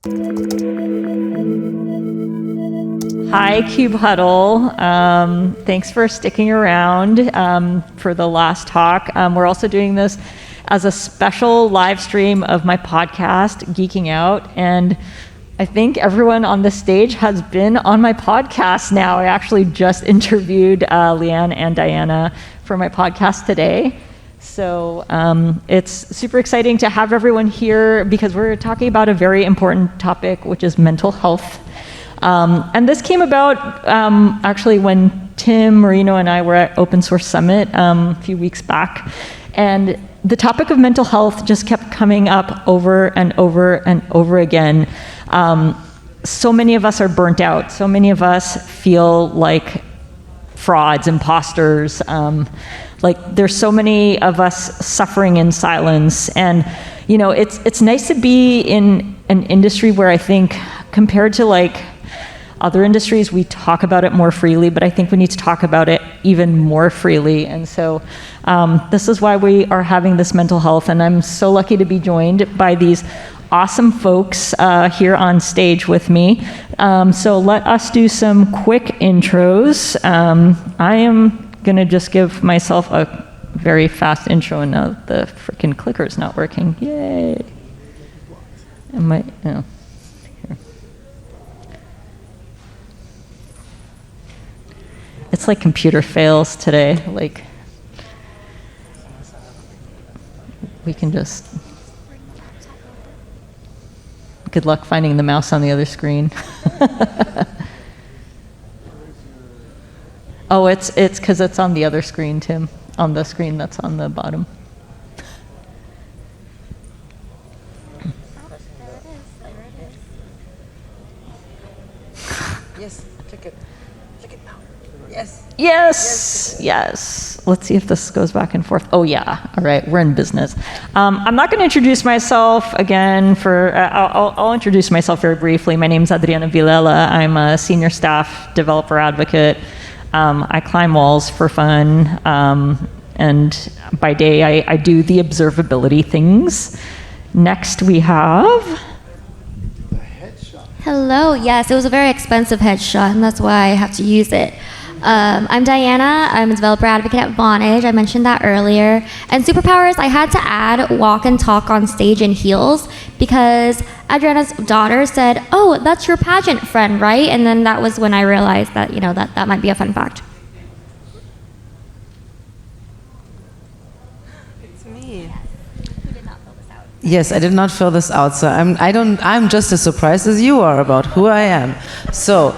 Hi, KubeHuddle. Thanks for sticking around for the last talk. We're also doing this as a special live stream of my podcast, Geeking Out, and I think everyone on the stage has been on my podcast now. I actually just interviewed Lian and Diana for my podcast today. So it's super exciting to have everyone here because we're talking about a very important topic, which is mental health. And this came about actually when Tim Marino and I were at Open Source Summit a few weeks back. And the topic of mental health just kept coming up over and over and over again. So many of us are burnt out. So many of us feel like frauds, imposters. Like there's so many of us suffering in silence. And you know, it's nice to be in an industry where I think compared to like other industries, we talk about it more freely, but I think we need to talk about it even more freely. And so this is why we are having this mental health, and I'm so lucky to be joined by these awesome folks here on stage with me. So let us do some quick intros. I am gonna just give myself a very fast intro, and now the freaking clicker's not working. Yay. Here. It's like computer fails today. Like, we can just, good luck finding the mouse on the other screen. Oh, it's because it's on the other screen, Tim, on the screen that's on the bottom. Yes, click it. Click it now. Yes. Yes. Let's see if this goes back and forth. Oh yeah. All right, we're in business. I'm not going to introduce myself again. I'll introduce myself very briefly. My name is Adriana Villela. I'm a senior staff developer advocate. I climb walls for fun, and by day I do the observability things. Next we have. Hello, yes, it was a very expensive headshot, and that's why I have to use it. I'm Diana, I'm a developer advocate at Vonage, I mentioned that earlier. And superpowers, I had to add walk and talk on stage in heels because Adriana's daughter said, oh, that's your pageant friend, right? And then that was when I realized that, that might be a fun fact. It's me. Yes, I did not fill this out, so I'm just as surprised as you are about who I am. So,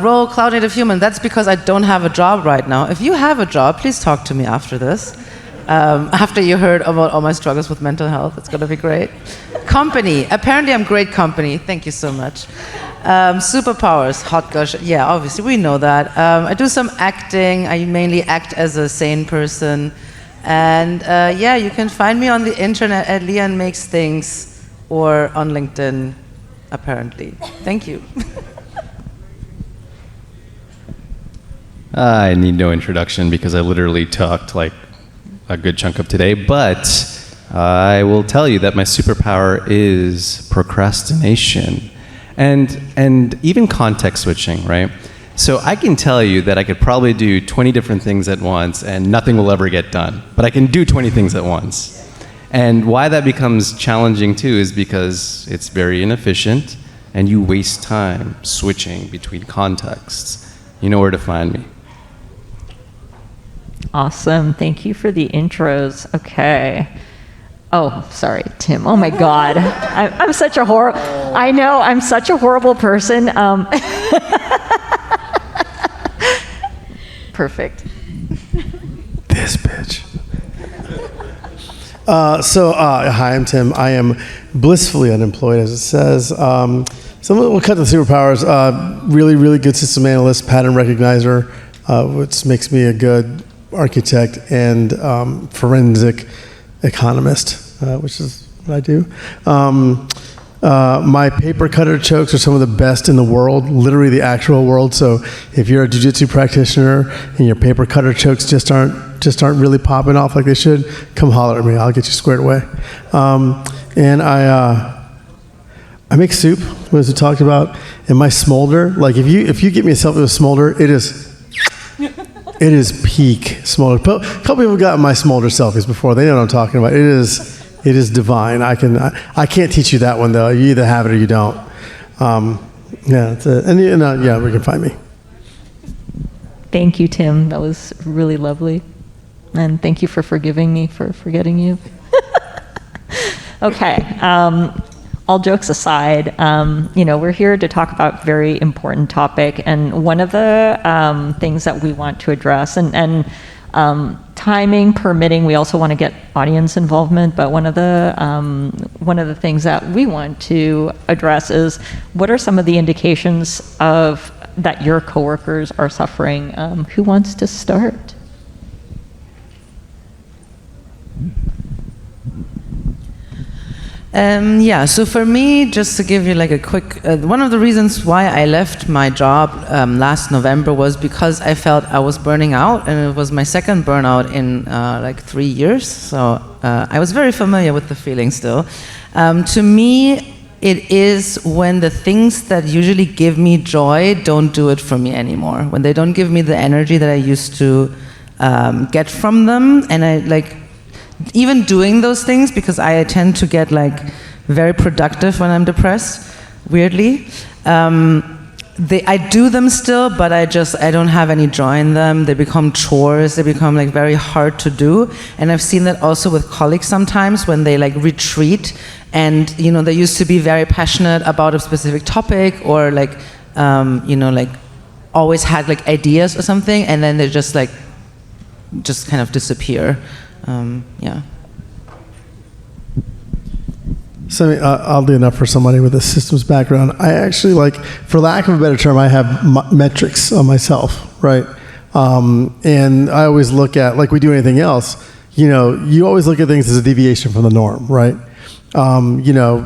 role cloud native human, that's because I don't have a job right now. If you have a job, please talk to me after this. After you heard about all my struggles with mental health, it's gonna be great. Company, apparently I'm great company, thank you so much. Superpowers, hot gosh, yeah, obviously we know that. I do some acting, I mainly act as a sane person. And yeah, you can find me on the internet at Lian Makes Things or on LinkedIn, apparently. Thank you. I need no introduction because I literally talked like a good chunk of today, but I will tell you that my superpower is procrastination and even context switching, right? So I can tell you that I could probably do 20 different things at once and nothing will ever get done. But I can do 20 things at once. And why that becomes challenging too is because it's very inefficient and you waste time switching between contexts. You know where to find me. Awesome. Thank you for the intros. Okay. Oh, sorry, Tim. Oh my God. I'm such a I'm such a horrible person. Perfect. This bitch. Hi, I'm Tim. I am blissfully unemployed, as it says. We'll cut to the superpowers. Really, really good system analyst, pattern recognizer, which makes me a good architect and forensic economist, which is what I do. My paper cutter chokes are some of the best in the world, literally the actual world. So if you're a jiu-jitsu practitioner and your paper cutter chokes just aren't really popping off like they should, come holler at me. I'll get you squared away. And I make soup, as we talked about, and my smolder, like if you get me a selfie with smolder, it is peak smolder. A couple people got my smolder selfies before. They know what I'm talking about. It is divine. I can't teach you that one though. You either have it or you don't. Yeah, that's it. And yeah, we can find me. Thank you, Tim. That was really lovely. And thank you for forgiving me for forgetting you. Okay. All jokes aside, we're here to talk about a very important topic. And one of the things that we want to address, and timing permitting, we also want to get audience involvement. But one of the things that we want to address is what are some of the indications of that your coworkers are suffering? Who wants to start? So for me, just to give you like a quick, one of the reasons why I left my job last November was because I felt I was burning out, and it was my second burnout in like 3 years. So I was very familiar with the feeling still. To me, it is when the things that usually give me joy don't do it for me anymore. When they don't give me the energy that I used to get from them, and I like even doing those things, because I tend to get like very productive when I'm depressed, weirdly. I do them still, but I don't have any joy in them. They become chores. They become like very hard to do. And I've seen that also with colleagues sometimes when they like retreat, and they used to be very passionate about a specific topic, or like like always had like ideas or something, and then they just kind of disappear. Yeah. So oddly enough, for somebody with a systems background, I actually for lack of a better term, I have metrics on myself, right? And I always look at, like we do anything else, you always look at things as a deviation from the norm, right?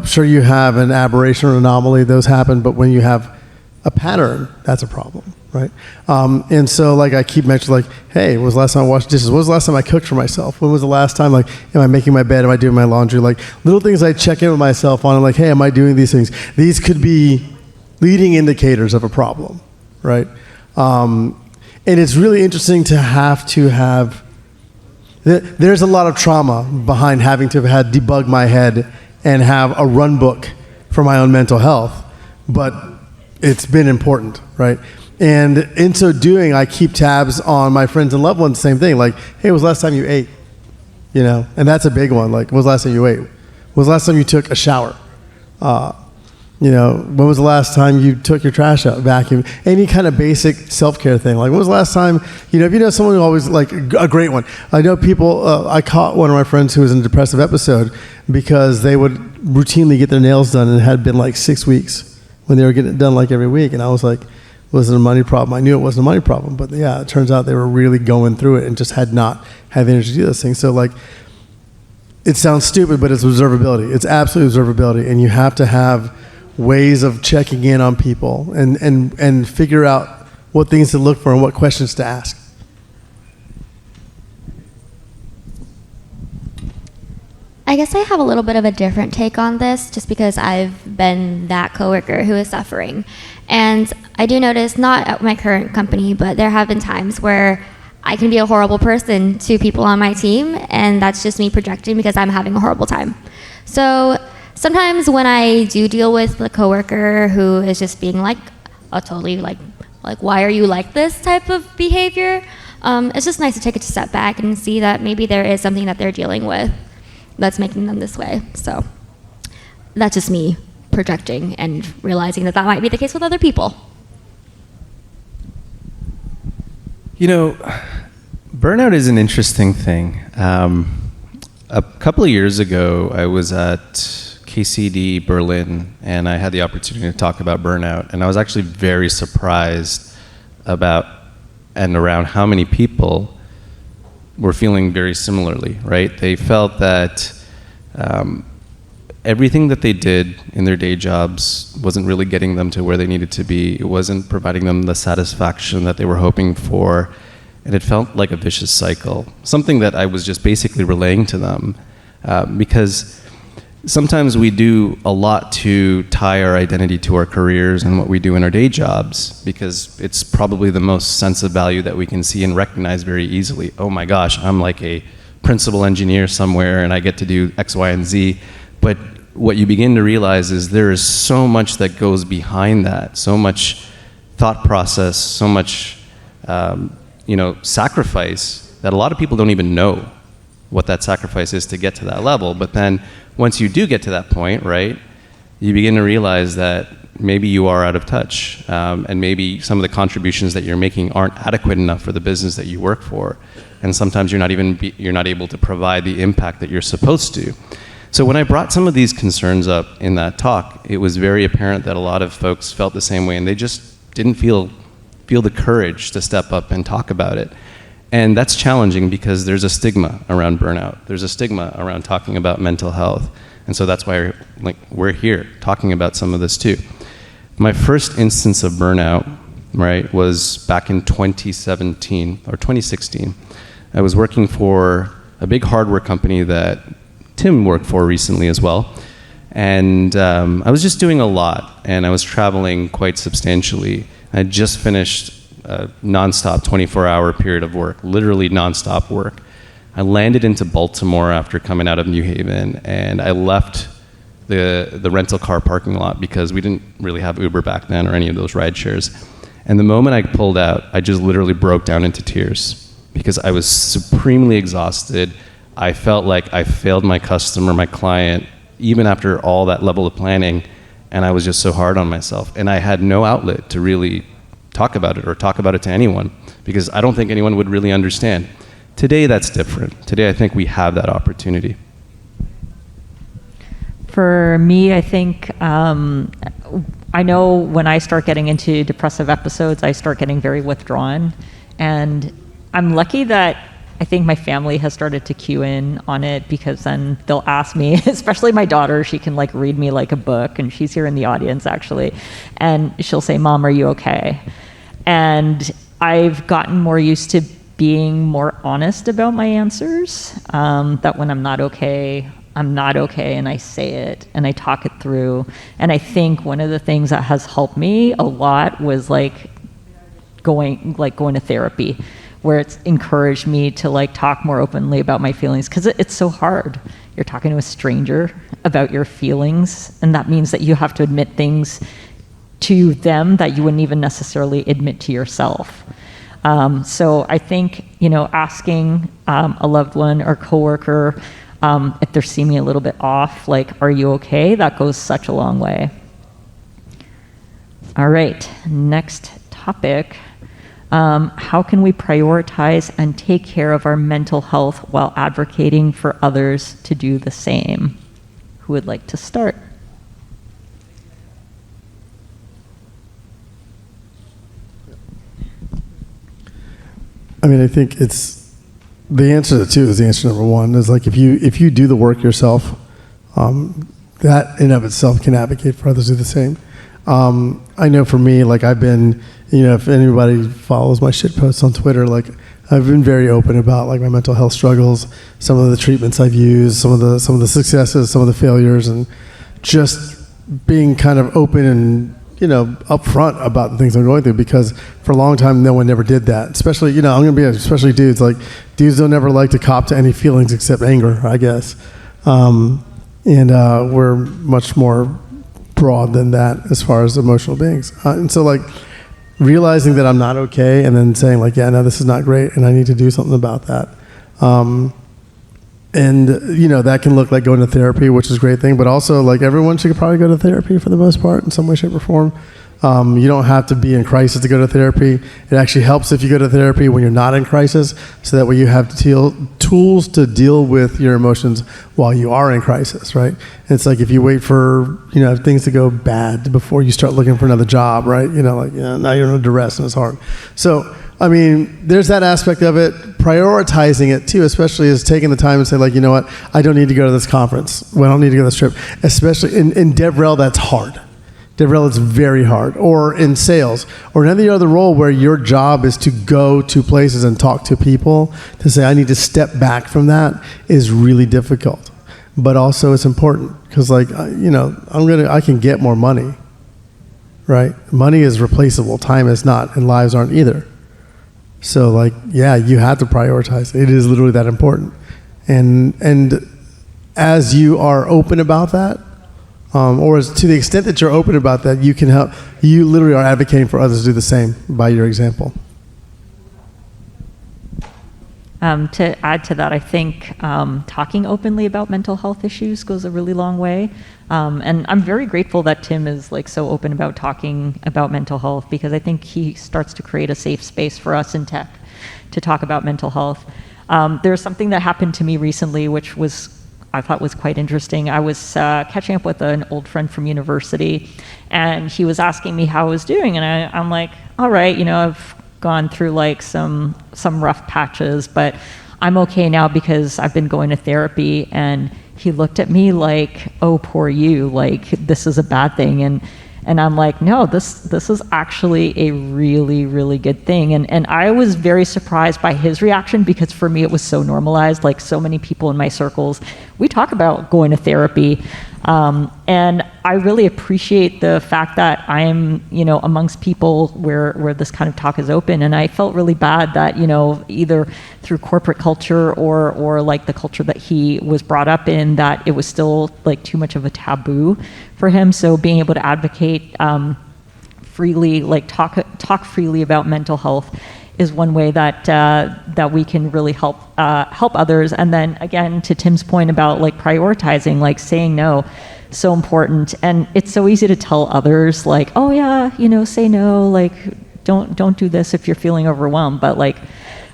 Sure, you have an aberration or anomaly, those happen, but when you have a pattern, that's a problem, right? And so I keep mentioning hey, when was the last time I washed dishes? When was the last time I cooked for myself? When was the last time am I making my bed? Am I doing my laundry? Little things I check in with myself on, and hey, am I doing these things? These could be leading indicators of a problem, right? And it's really interesting to have there's a lot of trauma behind having to have had debug my head and have a run book for my own mental health, but it's been important, right? And in so doing, I keep tabs on my friends and loved ones, same thing. Hey, when was the last time you ate? And that's a big one. When was the last time you ate? When was the last time you took a shower? When was the last time you took your trash out, vacuum? Any kind of basic self-care thing. When was the last time, if you know someone who always, a great one. I know people, I caught one of my friends who was in a depressive episode because they would routinely get their nails done, and it had been 6 weeks when they were getting it done every week. And I was was it a money problem? I knew it wasn't a money problem, but yeah, it turns out they were really going through it and just had not had the energy to do those things. So it sounds stupid, but it's observability. It's absolute observability, and you have to have ways of checking in on people and figure out what things to look for and what questions to ask. I guess I have a little bit of a different take on this, just because I've been that coworker who is suffering. And I do notice, not at my current company, but there have been times where I can be a horrible person to people on my team, and that's just me projecting because I'm having a horrible time. So sometimes when I do deal with a coworker who is just being a totally why are you like this type of behavior, it's just nice to take a step back and see that maybe there is something that they're dealing with that's making them this way. So that's just me projecting and realizing that might be the case with other people. Burnout is an interesting thing. A couple of years ago, I was at KCD Berlin, and I had the opportunity to talk about burnout, and I was actually very surprised about and around how many people were feeling very similarly, right? They felt that everything that they did in their day jobs wasn't really getting them to where they needed to be. It wasn't providing them the satisfaction that they were hoping for, and it felt like a vicious cycle. Something that I was just basically relaying to them, because sometimes we do a lot to tie our identity to our careers and what we do in our day jobs, because it's probably the most sense of value that we can see and recognize very easily. Oh my gosh, I'm like a principal engineer somewhere and I get to do X, Y, and Z. But what you begin to realize is there is so much that goes behind that, so much thought process, so much sacrifice, that a lot of people don't even know what that sacrifice is to get to that level. But then once you do get to that point, right, you begin to realize that maybe you are out of touch, and maybe some of the contributions that you're making aren't adequate enough for the business that you work for, and sometimes you're not able to provide the impact that you're supposed to. So when I brought some of these concerns up in that talk, it was very apparent that a lot of folks felt the same way, and they just didn't feel the courage to step up and talk about it. And that's challenging because there's a stigma around burnout. There's a stigma around talking about mental health. And so that's why we're here talking about some of this too. My first instance of burnout, right, was back in 2017 or 2016. I was working for a big hardware company that Tim worked for recently as well. And I was just doing a lot, and I was traveling quite substantially. I had just finished a nonstop 24-hour period of work, literally nonstop work. I landed into Baltimore after coming out of New Haven, and I left the rental car parking lot because we didn't really have Uber back then or any of those ride shares. And the moment I pulled out, I just literally broke down into tears because I was supremely exhausted. I felt like I failed my customer, my client, even after all that level of planning, and I was just so hard on myself. And I had no outlet to really talk about it or talk about it to anyone because I don't think anyone would really understand. Today, that's different. Today, I think we have that opportunity. For me, I think I know when I start getting into depressive episodes, I start getting very withdrawn. And I'm lucky that I think my family has started to cue in on it, because then they'll ask me, especially my daughter, she can like read me like a book, and she's here in the audience actually, and she'll say, "Mom, are you okay?" And I've gotten more used to being more honest about my answers, that when I'm not okay, and I say it and I talk it through. And I think one of the things that has helped me a lot was going to therapy, where it's encouraged me to talk more openly about my feelings, because it's so hard. You're talking to a stranger about your feelings, and that means that you have to admit things to them that you wouldn't even necessarily admit to yourself. So I think, asking a loved one or coworker if they're seeing me a little bit off, "Are you okay?" That goes such a long way. All right, next topic. How can we prioritize and take care of our mental health while advocating for others to do the same? Who would like to start? I mean, I think it's the answer to two is the answer number one is if you do the work yourself, that in of itself can advocate for others to do the same. I know for me, I've been, if anybody follows my shit posts on Twitter, I've been very open about my mental health struggles, some of the treatments I've used, some of the successes, some of the failures, and just being kind of open and upfront about the things I'm going through, because for a long time no one never did that. Especially, I'm gonna be especially dudes. Dudes don't ever like to cop to any feelings except anger, I guess. And we're much more broad than that as far as emotional beings. And so realizing that I'm not okay, and then saying yeah, no, this is not great, and I need to do something about that. And that can look like going to therapy, which is a great thing, but also everyone should probably go to therapy for the most part in some way, shape, or form. You don't have to be in crisis to go to therapy. It actually helps if you go to therapy when you're not in crisis, so that way you have tools to deal with your emotions while you are in crisis, right? And it's if you wait for things to go bad before you start looking for another job, right? Now you're under duress and it's hard. So I mean, there's that aspect of it. Prioritizing it too, especially, is taking the time and say you know what, I don't need to go to this conference. Well, I don't need to go to this trip. Especially in DevRel, that's hard. DevRel is very hard. Or in sales, or in any other role where your job is to go to places and talk to people, to say I need to step back from that is really difficult. but also it's important because like, I can get more money, right? Money is replaceable, time is not, and lives aren't either. So like, yeah, you have to prioritize. It is literally that important. And as you are open about that, or as to the extent that you're open about that, you can help, you literally are advocating for others to do the same by your example. To add to that, I think talking openly about mental health issues goes a really long way. And I'm very grateful that Tim is like so open about talking about mental health, because I think he starts to create a safe space for us in tech to talk about mental health. There's something that happened to me recently, which I thought was quite interesting. I was catching up with an old friend from university, and he was asking me how I was doing, and I'm like, all right, I've gone through like some rough patches, but I'm okay now because I've been going to therapy. And he looked at me like, oh, poor you, like this is a bad thing. And I'm like, no, this is actually a really, really good thing. And I was very surprised by his reaction, because for me it was so normalized. Like so many people in my circles, we talk about going to therapy. And I really appreciate the fact that I'm, amongst people where this kind of talk is open. And I felt really bad that, either through corporate culture or like the culture that he was brought up in, that it was still like too much of a taboo for him. So being able to advocate freely, like talk freely about mental health is one way that we can really help others. And then again, to Tim's point about like prioritizing, like saying no, so important. And it's so easy to tell others like, oh yeah, say no, like don't do this if you're feeling overwhelmed. But like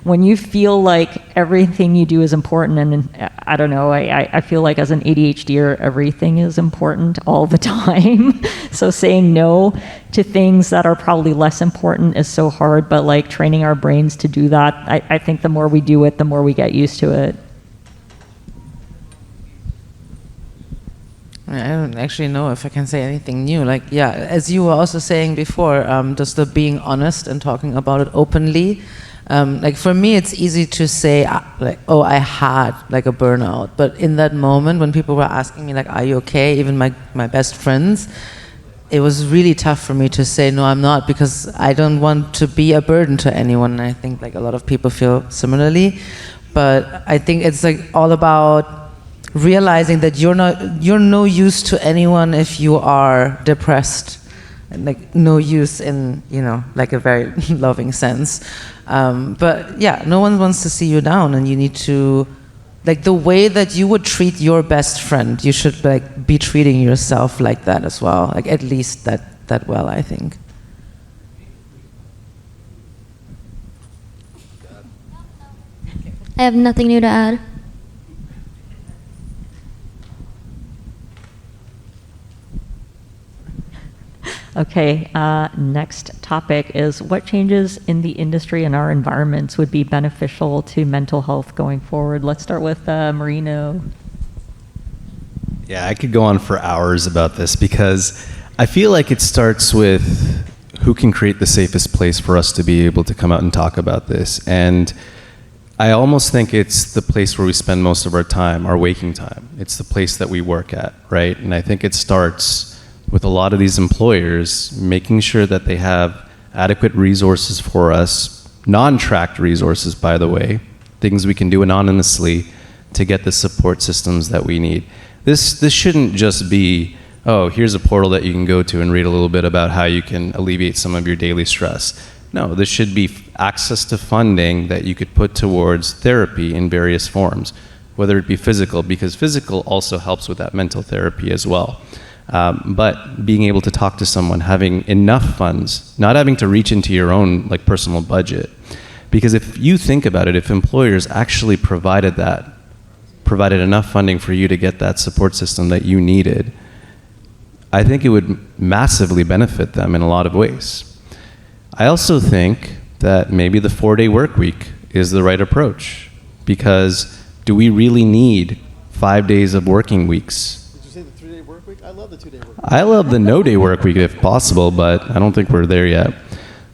when you feel like everything you do is important, and I don't know, I feel like as an ADHDer, everything is important all the time. So saying no to things that are probably less important is so hard, but like training our brains to do that, I think the more we do it, the more we get used to it. I don't actually know if I can say anything new. Like, yeah, as you were also saying before, just the being honest and talking about it openly. Like for me, it's easy to say, like, oh, I had like a burnout. But in that moment, when people were asking me, like, are you okay? Even my best friends, it was really tough for me to say, no, I'm not, because I don't want to be a burden to anyone. And I think like a lot of people feel similarly. But I think it's like all about realizing that you're no use to anyone if you are depressed. Like no use in, like a very loving sense. But yeah, no one wants to see you down, and you need to, like the way that you would treat your best friend, you should like be treating yourself like that as well. Like at least that well, I think. I have nothing new to add. Okay, next topic is what changes in the industry and our environments would be beneficial to mental health going forward? Let's start with Marino. Yeah, I could go on for hours about this, because I feel like it starts with who can create the safest place for us to be able to come out and talk about this. And I almost think it's the place where we spend most of our time, our waking time. It's the place that we work at, right? And I think it starts with a lot of these employers making sure that they have adequate resources for us, non-tracked resources, by the way, things we can do anonymously to get the support systems that we need. This shouldn't just be, oh, here's a portal that you can go to and read a little bit about how you can alleviate some of your daily stress. No, this should be access to funding that you could put towards therapy in various forms, whether it be physical, because physical also helps with that mental therapy as well. But being able to talk to someone, having enough funds, not having to reach into your own like personal budget. Because if you think about it, if employers actually provided enough funding for you to get that support system that you needed, I think it would massively benefit them in a lot of ways. I also think that maybe the 4-day work week is the right approach, because do we really need 5 days of working weeks? I love the 2-day work week. I love the no-day work week if possible, but I don't think we're there yet.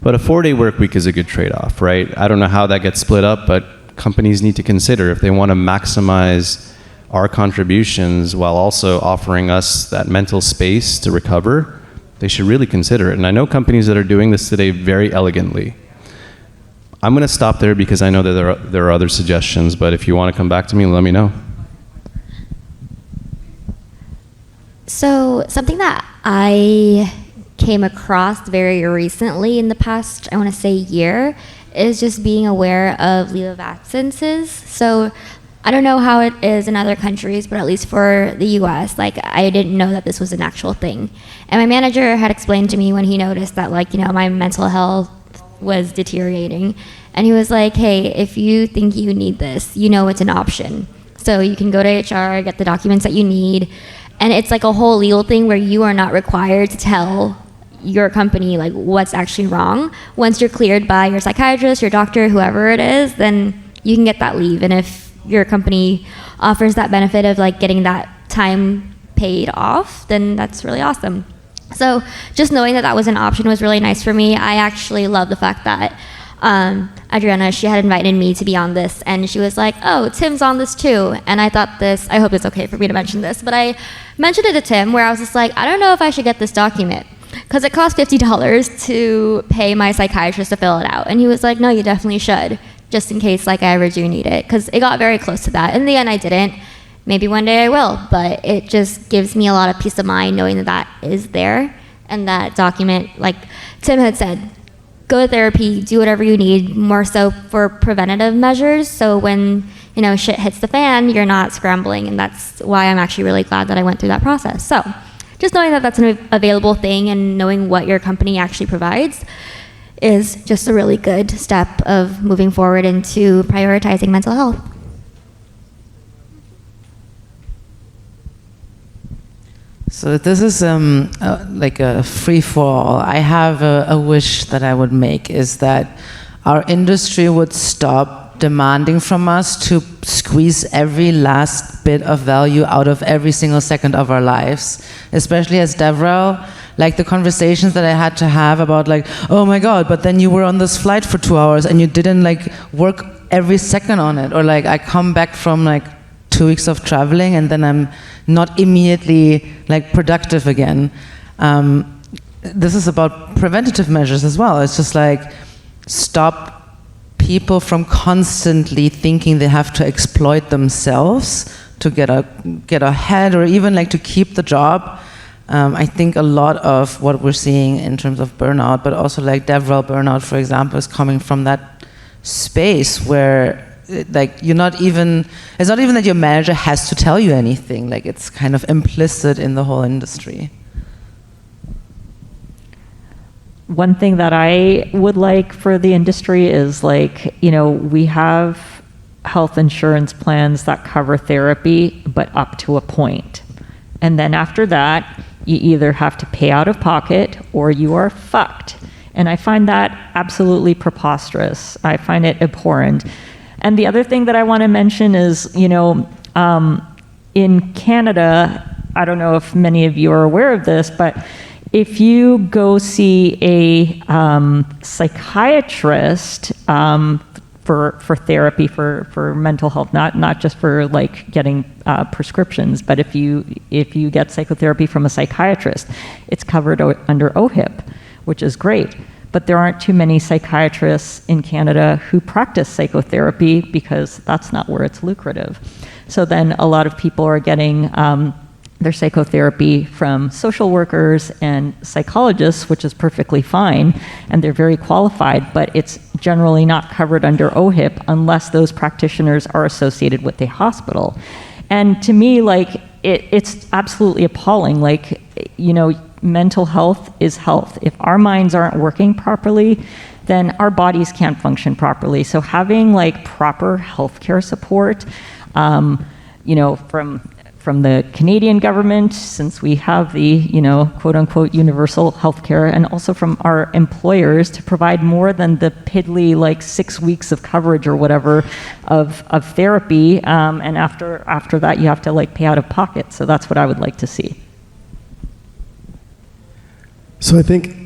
But a 4-day work week is a good trade-off, right? I don't know how that gets split up, but companies need to consider if they want to maximize our contributions while also offering us that mental space to recover, they should really consider it. And I know companies that are doing this today very elegantly. I'm going to stop there because I know that there are other suggestions, but if you want to come back to me, let me know. So something that I came across very recently in the past, I want to say year, is just being aware of leave of absences. So I don't know how it is in other countries, but at least for the US, like I didn't know that this was an actual thing. And my manager had explained to me when he noticed that like, my mental health was deteriorating. And he was like, hey, if you think you need this, it's an option. So you can go to HR, get the documents that you need. And it's like a whole legal thing where you are not required to tell your company like what's actually wrong. Once you're cleared by your psychiatrist, your doctor, whoever it is, then you can get that leave. And if your company offers that benefit of like getting that time paid off, then that's really awesome. So just knowing that that was an option was really nice for me. I actually love the fact that Adriana, she had invited me to be on this, and she was like, oh, Tim's on this too. And I thought I hope it's okay for me to mention this, but I mentioned it to Tim where I was just like, I don't know if I should get this document because it cost $50 to pay my psychiatrist to fill it out. And he was like, no, you definitely should, just in case like I ever do need it, because it got very close to that. In the end, I didn't. Maybe one day I will, but it just gives me a lot of peace of mind knowing that that is there and that document, like Tim had said, go to therapy, do whatever you need, more so for preventative measures. So when, shit hits the fan, you're not scrambling. And that's why I'm actually really glad that I went through that process. So just knowing that that's an available thing and knowing what your company actually provides is just a really good step of moving forward into prioritizing mental health. So this is like a free-for-all. I have a wish that I would make is that our industry would stop demanding from us to squeeze every last bit of value out of every single second of our lives, especially as DevRel. Like the conversations that I had to have about like, oh my God, but then you were on this flight for 2 hours and you didn't like work every second on it. Or like I come back from like 2 weeks of traveling and then I'm not immediately like productive again. This is about preventative measures as well. It's just like stop people from constantly thinking they have to exploit themselves to get ahead or even like to keep the job. I think a lot of what we're seeing in terms of burnout, but also like DevRel burnout, for example, is coming from that space where like it's not even that your manager has to tell you anything, like it's kind of implicit in the whole industry. One thing that I would like for the industry is like, we have health insurance plans that cover therapy, but up to a point. And then after that, you either have to pay out of pocket or you are fucked. And I find that absolutely preposterous. I find it abhorrent. And the other thing that I want to mention is, in Canada, I don't know if many of you are aware of this, but if you go see a psychiatrist for therapy for mental health, not just for like getting prescriptions, but if you get psychotherapy from a psychiatrist, it's covered under OHIP, which is great. But there aren't too many psychiatrists in Canada who practice psychotherapy because that's not where it's lucrative. So then a lot of people are getting their psychotherapy from social workers and psychologists, which is perfectly fine, and they're very qualified, but it's generally not covered under OHIP unless those practitioners are associated with a hospital. And to me, like, it's absolutely appalling. Like, mental health is health. If our minds aren't working properly, then our bodies can't function properly. So having like proper healthcare support, from the Canadian government, since we have the, quote unquote universal healthcare, and also from our employers to provide more than the piddly like 6 weeks of coverage or whatever of therapy. And after that, you have to like pay out of pocket. So that's what I would like to see. So I think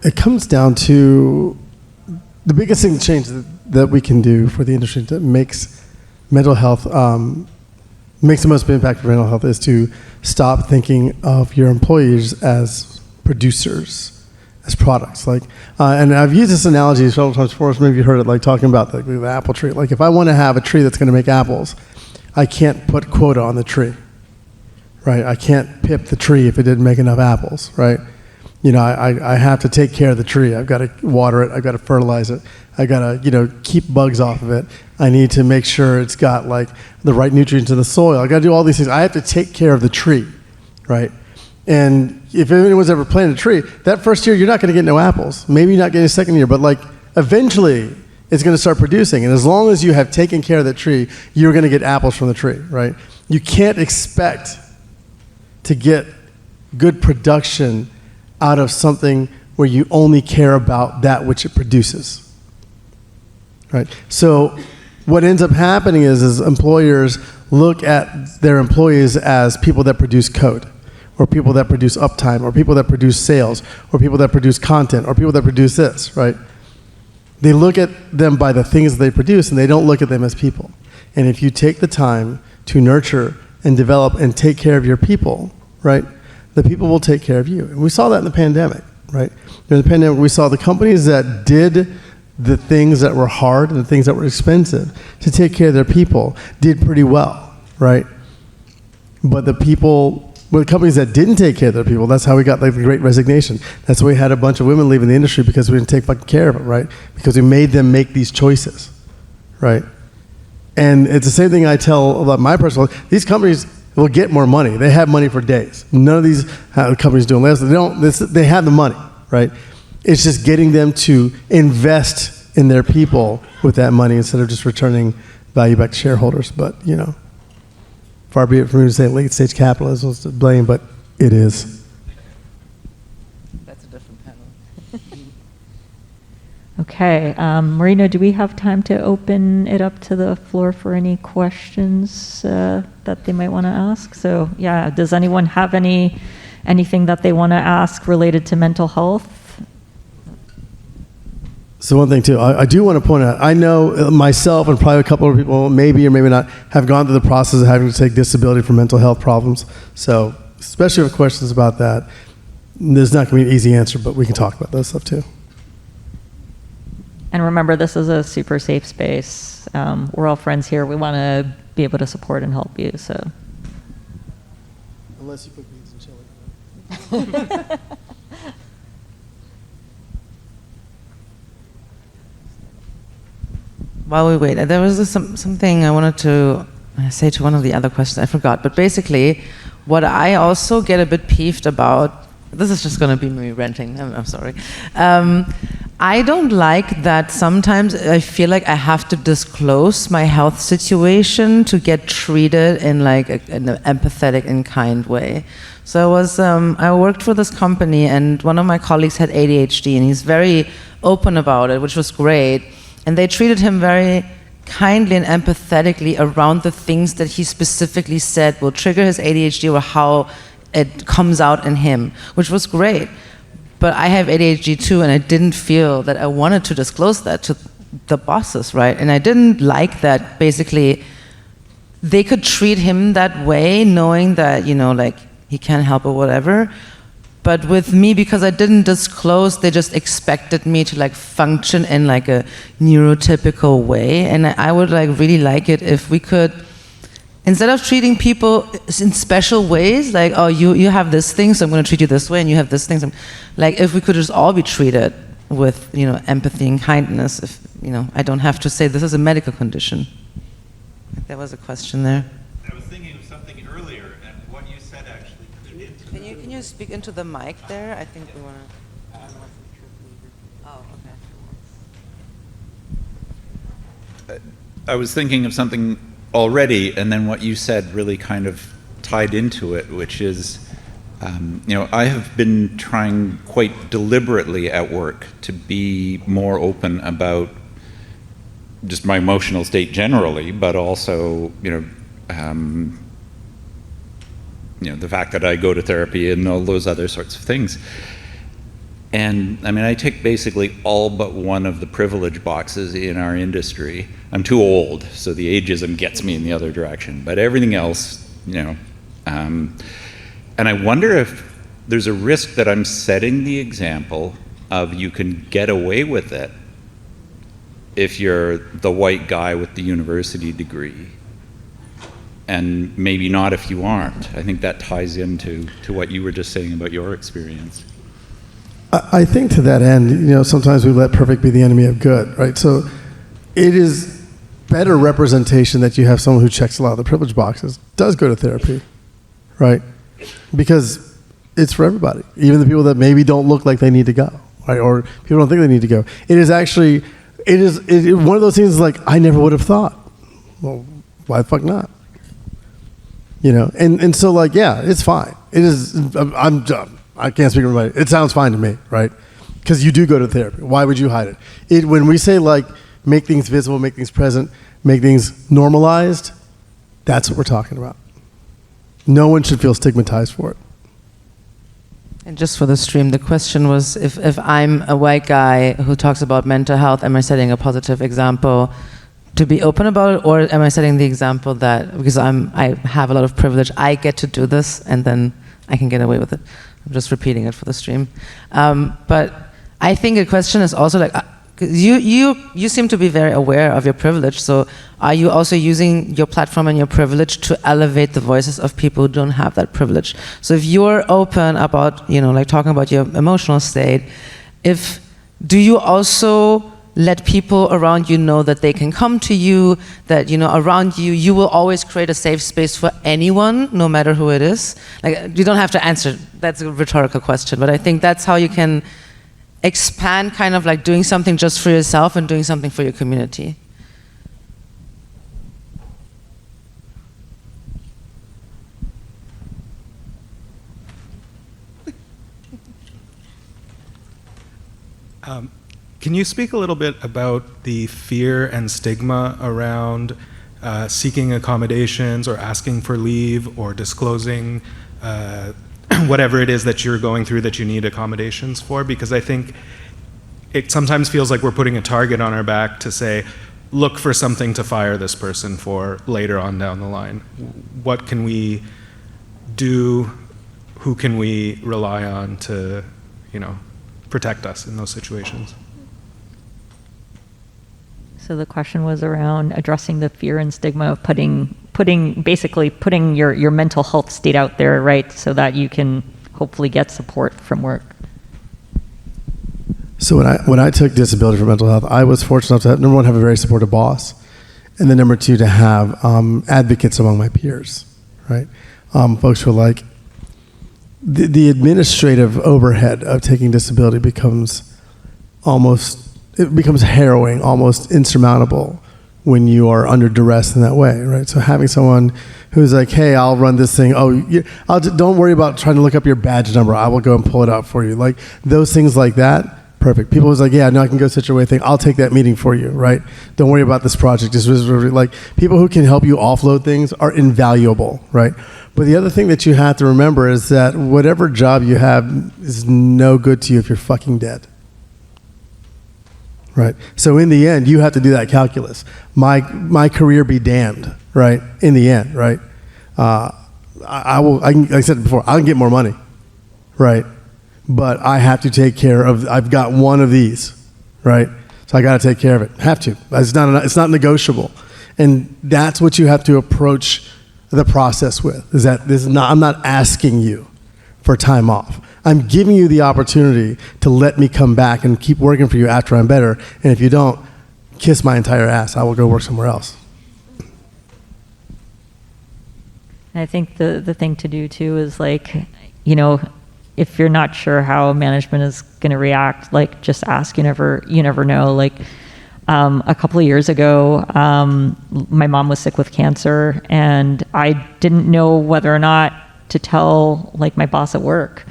it comes down to the biggest thing to change that we can do for the industry that makes mental health makes the most impact for mental health is to stop thinking of your employees as producers, as products. Like, and I've used this analogy several times before, so maybe you heard it, like talking about the apple tree. Like if I want to have a tree that's going to make apples, I can't put quota on the tree, right? I can't pip the tree if it didn't make enough apples, right? You know, I have to take care of the tree. I've got to water it. I've got to fertilize it. I got to, you know, keep bugs off of it. I need to make sure it's got like the right nutrients in the soil. I got to do all these things. I have to take care of the tree, right? And if anyone's ever planted a tree, that first year you're not going to get no apples. Maybe you're not getting a second year, but like eventually it's going to start producing. And as long as you have taken care of that tree, you're going to get apples from the tree, right? You can't expect to get good production out of something where you only care about that which it produces, right? So what ends up happening is employers look at their employees as people that produce code, or people that produce uptime, or people that produce sales, or people that produce content, or people that produce this, right? They look at them by the things they produce, and they don't look at them as people. And if you take the time to nurture and develop and take care of your people, right, the people will take care of you. And we saw that in the pandemic, right? During the pandemic, we saw the companies that did the things that were hard and the things that were expensive to take care of their people did pretty well, right? But the companies that didn't take care of their people, that's how we got like the Great Resignation. That's why we had a bunch of women leaving the industry, because we didn't take fucking care of them, right? Because we made them make these choices, right? And it's the same thing I tell about my personal life. These companies will get more money. They have money for days. None of these companies doing layoffs. They have the money, right? It's just getting them to invest in their people with that money instead of just returning value back to shareholders. But, you know, far be it from me to say late stage capitalism is to blame, but it is. That's a different panel. Okay, Marina, do we have time to open it up to the floor for any questions that they might want to ask? So, yeah, does anyone have anything that they want to ask related to mental health? So one thing too, I do want to point out, I know myself and probably a couple of people, maybe or maybe not, have gone through the process of having to take disability for mental health problems. So especially with questions about that, there's not going to be an easy answer, but we can talk about that stuff too. And remember, this is a super safe space. We're all friends here. We want to be able to support and help you. So, unless you put beans and chili. While we wait, there was something I wanted to say to one of the other questions. I forgot. But basically, what I also get a bit peeved about, this is just going to be me ranting. I'm sorry. I don't like that sometimes I feel like I have to disclose my health situation to get treated in like an empathetic and kind way. So I worked for this company, and one of my colleagues had ADHD, and he's very open about it, which was great. And they treated him very kindly and empathetically around the things that he specifically said will trigger his ADHD or how it comes out in him, which was great. But I have ADHD too, and I didn't feel that I wanted to disclose that to the bosses, right? And I didn't like that basically they could treat him that way, knowing that, you know, like he can't help or whatever. But with me, because I didn't disclose, they just expected me to like function in like a neurotypical way. And I would like really like it if we could, instead of treating people in special ways, like, oh, you have this thing, so I'm going to treat you this way, and you have this thing, so like if we could just all be treated with, you know, empathy and kindness. If, you know, I don't have to say this is a medical condition. There was a question there. I was thinking of something earlier, and what you said actually put it into. Can you speak into the mic there? I think we want to. Oh, okay. I was thinking of something already, and then what you said really kind of tied into it, which is, you know, I have been trying quite deliberately at work to be more open about just my emotional state generally, but also, the fact that I go to therapy and all those other sorts of things. And I mean, I tick basically all but one of the privilege boxes in our industry. I'm too old, so the ageism gets me in the other direction. But everything else, and I wonder if there's a risk that I'm setting the example of you can get away with it if you're the white guy with the university degree, and maybe not if you aren't. I think that ties into what you were just saying about your experience. I think to that end, sometimes we let perfect be the enemy of good, right? So it is better representation that you have someone who checks a lot of the privilege boxes, does go to therapy, right? Because it's for everybody, even the people that maybe don't look like they need to go, right? Or people don't think they need to go. It is one of those things like, I never would have thought. Well, why the fuck not? And so like, yeah, it's fine. It is, I can't speak for everybody. It sounds fine to me, right? Because you do go to therapy. Why would you hide it? When we say like, make things visible, make things present, make things normalized, that's what we're talking about. No one should feel stigmatized for it. And just for the stream, the question was, if I'm a white guy who talks about mental health, am I setting a positive example to be open about it, or am I setting the example that because I have a lot of privilege, I get to do this and then I can get away with it? I'm just repeating it for the stream. But I think the question is also like, you seem to be very aware of your privilege, so are you also using your platform and your privilege to elevate the voices of people who don't have that privilege? So if you're open about, like talking about your emotional state, do you also let people around you know that they can come to you, that, around you, you will always create a safe space for anyone, no matter who it is? Like, you don't have to answer, that's a rhetorical question, but I think that's how you can expand kind of like doing something just for yourself and doing something for your community. Can you speak a little bit about the fear and stigma around seeking accommodations or asking for leave or disclosing whatever it is that you're going through that you need accommodations for? Because I think it sometimes feels like we're putting a target on our back to say, look for something to fire this person for later on down the line. What can we do? Who can we rely on to, protect us in those situations? So the question was around addressing the fear and stigma of putting your mental health state out there, right? So that you can hopefully get support from work. So when I took disability for mental health, I was fortunate enough to number one, have a very supportive boss, and then number two, to have advocates among my peers, right? Folks who are like, the administrative overhead of taking disability becomes harrowing, almost insurmountable when you are under duress in that way, right? So having someone who's like, hey, I'll run this thing. Don't worry about trying to look up your badge number. I will go and pull it out for you. Like those things like that, perfect. People was like, yeah, no, I can go such a way thing. I'll take that meeting for you, right? Don't worry about this project. Just like people who can help you offload things are invaluable, right? But the other thing that you have to remember is that whatever job you have is no good to you if you're fucking dead. Right. So in the end, you have to do that calculus. My career be damned. Right. In the end. Right. Like I said before, I can get more money. Right. But I have to take care of. I've got one of these. Right. So I got to take care of it. Have to. It's not negotiable. And that's what you have to approach the process with. I'm not asking you for time off. I'm giving you the opportunity to let me come back and keep working for you after I'm better. And if you don't, kiss my entire ass. I will go work somewhere else. I think the thing to do too is like, if you're not sure how management is going to react, like just ask. You never know. Like a couple of years ago, my mom was sick with cancer, and I didn't know whether or not to tell like my boss at work.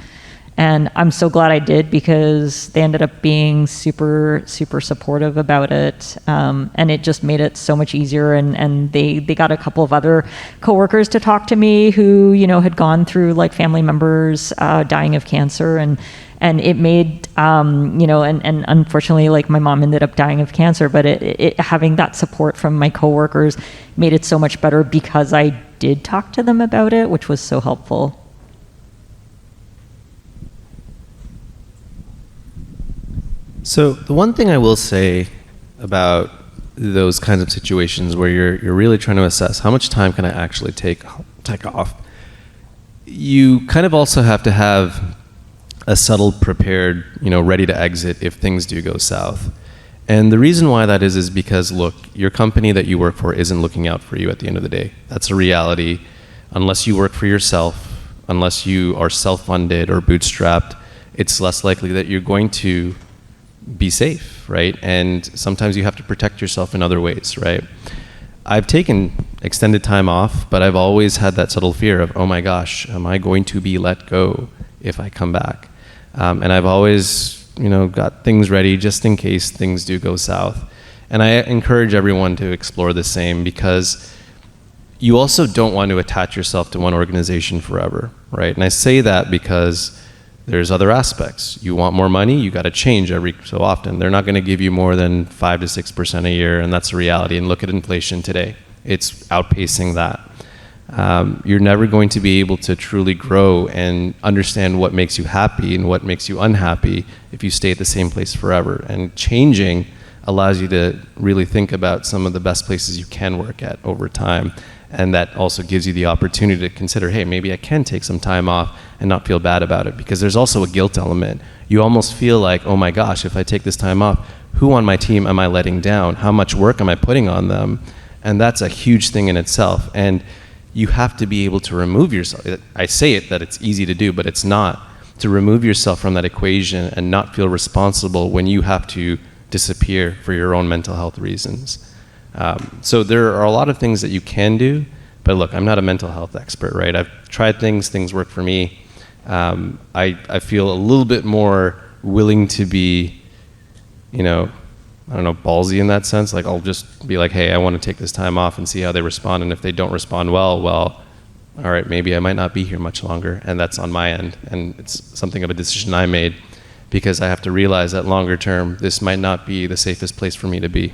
And I'm so glad I did, because they ended up being super, super supportive about it. And it just made it so much easier. And they got a couple of other coworkers to talk to me who, had gone through like family members dying of cancer. And it made, and unfortunately, like my mom ended up dying of cancer, but it having that support from my coworkers made it so much better because I did talk to them about it, which was so helpful. So the one thing I will say about those kinds of situations where you're really trying to assess how much time can I actually take off, you kind of also have to have a settled, prepared, ready to exit if things do go south. And the reason why that is because, look, your company that you work for isn't looking out for you at the end of the day. That's a reality. Unless you work for yourself, unless you are self-funded or bootstrapped, it's less likely that you're going to be safe, right? And sometimes you have to protect yourself in other ways, right? I've taken extended time off, but I've always had that subtle fear of, oh my gosh, am I going to be let go if I come back? And I've always, got things ready just in case things do go south. And I encourage everyone to explore the same, because you also don't want to attach yourself to one organization forever, right? And I say that because there's other aspects. You want more money, you got to change every so often. They're not going to give you more than 5 to 6% a year, and that's the reality. And look at inflation today. It's outpacing that. You're never going to be able to truly grow and understand what makes you happy and what makes you unhappy if you stay at the same place forever. And changing allows you to really think about some of the best places you can work at over time. And that also gives you the opportunity to consider, hey, maybe I can take some time off and not feel bad about it, because there's also a guilt element. You almost feel like, oh my gosh, if I take this time off, who on my team am I letting down? How much work am I putting on them? And that's a huge thing in itself. And you have to be able to remove yourself. I say it that it's easy to do, but it's not. To remove yourself from that equation and not feel responsible when you have to disappear for your own mental health reasons. So there are a lot of things that you can do, but look, I'm not a mental health expert, right? I've tried things work for me. I feel a little bit more willing to be, ballsy in that sense. Like, I'll just be like, hey, I want to take this time off and see how they respond. And if they don't respond well, all right, maybe I might not be here much longer. And that's on my end. And it's something of a decision I made, because I have to realize that longer term, this might not be the safest place for me to be.